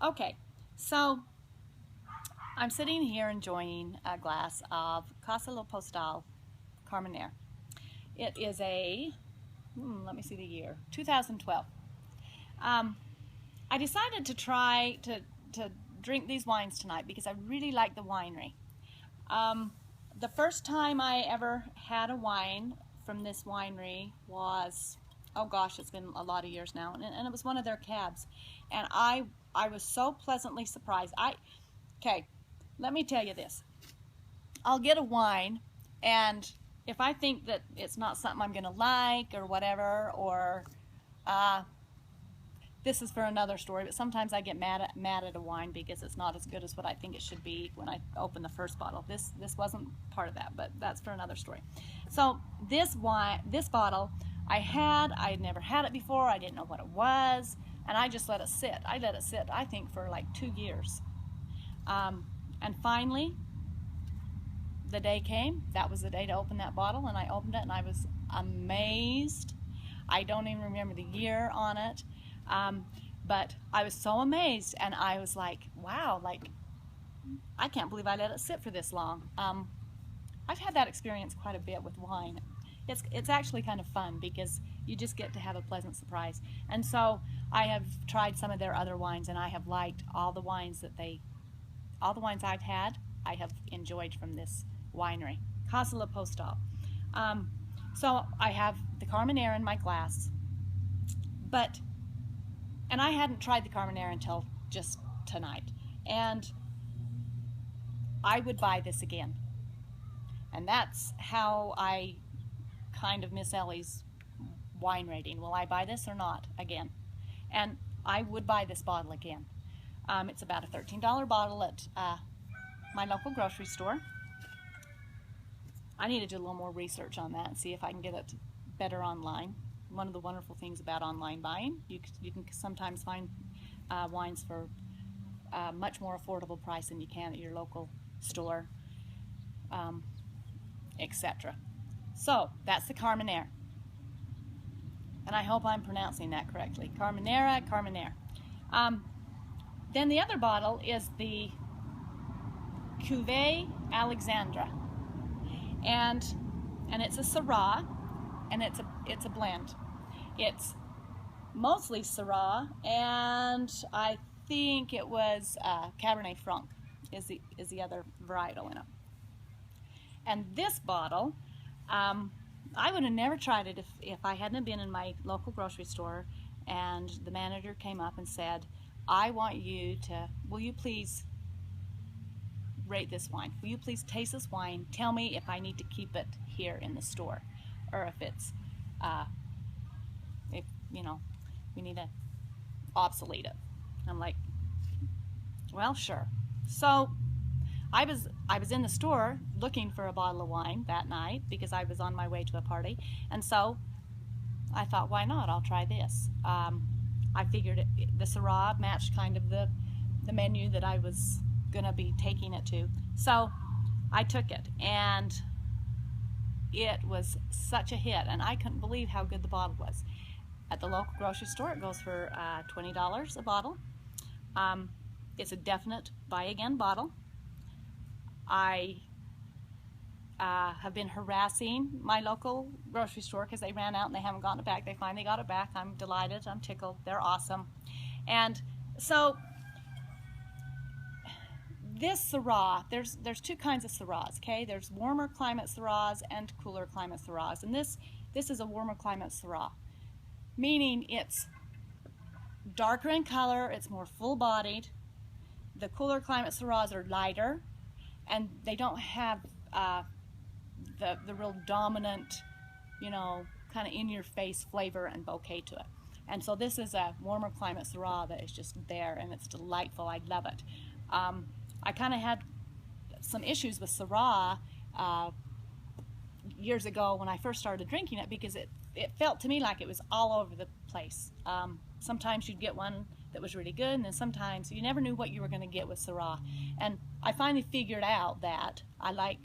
Okay, so I'm sitting here enjoying a glass of Lapostelle Carmenère. It is a, let me see the year, 2012. Um, I decided to try to drink these wines tonight because I really like the winery. The first time I ever had a wine from this winery was, oh gosh, it's been a lot of years now, and it was one of their cabs, and I was so pleasantly surprised. Okay, let me tell you this. I'll get a wine, and if I think that it's not something I'm going to like or whatever, or uh, this is for another story, but sometimes I get mad at a wine because it's not as good as what I think it should be when I open the first bottle. This wasn't part of that, but that's for another story. So this bottle, I'd never had it before. I didn't know what it was, and I just let it sit. I let it sit, I think, for like 2 years. And finally, the day came. That was the day to open that bottle, and I opened it, and I was amazed. I don't even remember the year on it, but I was so amazed, and I was like, wow, like, I can't believe I let it sit for this long. I've had that experience quite a bit with wine. It's actually kind of fun because you just get to have a pleasant surprise. And so I have tried some of their other wines, and I have liked all the wines I've had. I have enjoyed from this winery, Lapostelle. So I have the Carmenère in my glass, and I hadn't tried the Carmenère until just tonight, and I would buy this again. And that's how I kind of miss Ellie's wine rating. Will I buy this or not again? And I would buy this bottle again. It's about a $13 bottle at my local grocery store. I need to do a little more research on that and see if I can get it better online. One of the wonderful things about online buying, you can sometimes find wines for a much more affordable price than you can at your local store, etc. So that's the Carmenère, and I hope I'm pronouncing that correctly. Carmenère. Then the other bottle is the Cuvee Alexandra, and it's a Syrah, and it's a blend. It's mostly Syrah, and I think it was Cabernet Franc is the other varietal in it. And this bottle, I would have never tried it if I hadn't been in my local grocery store and the manager came up and said, I want you to, will you please rate this wine? Will you please taste this wine? Tell me if I need to keep it here in the store, or if it's, if you know, we need to obsolete it. I'm like, well, sure. So I was in the store looking for a bottle of wine that night because I was on my way to a party, and so I thought, why not? I'll try this. I figured the Syrah matched kind of the menu that I was gonna be taking it to, so I took it, and it was such a hit, and I couldn't believe how good the bottle was. At the local grocery store, it goes for $20 a bottle. It's a definite buy again bottle. I have been harassing my local grocery store because they ran out and they haven't gotten it back. They finally got it back. I'm delighted. I'm tickled. They're awesome. And so this Syrah, there's two kinds of Syrahs, okay? There's warmer climate Syrahs and cooler climate Syrahs. And this is a warmer climate Syrah, meaning it's darker in color, it's more full-bodied. The cooler climate Syrahs are lighter, and they don't have the real dominant, you know, kind of in-your-face flavor and bouquet to it. And so this is a warmer climate Syrah that is just there, and it's delightful. I love it. I kind of had some issues with Syrah years ago when I first started drinking it because it felt to me like it was all over the place. Sometimes you'd get one that was really good, and then sometimes you never knew what you were going to get with Syrah. And I finally figured out that I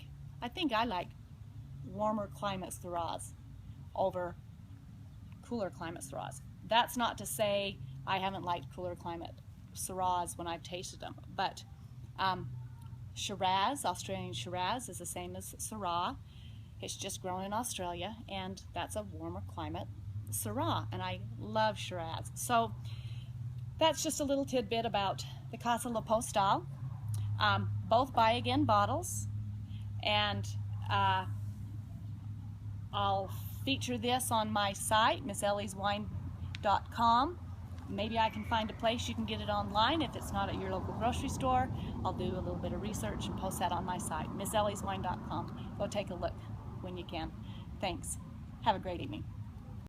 think I like warmer climate Syrahs over cooler climate Syrahs. That's not to say I haven't liked cooler climate Syrahs when I've tasted them. But Shiraz, Australian Shiraz, is the same as Syrah. It's just grown in Australia, and that's a warmer climate Syrah, and I love Shiraz. So that's just a little tidbit about the Casa Lapostelle. Both buy again bottles, and I'll feature this on my site, missellieswine.com. Maybe I can find a place you can get it online. If it's not at your local grocery store, I'll do a little bit of research and post that on my site, missellieswine.com. Go take a look when you can. Thanks. Have a great evening.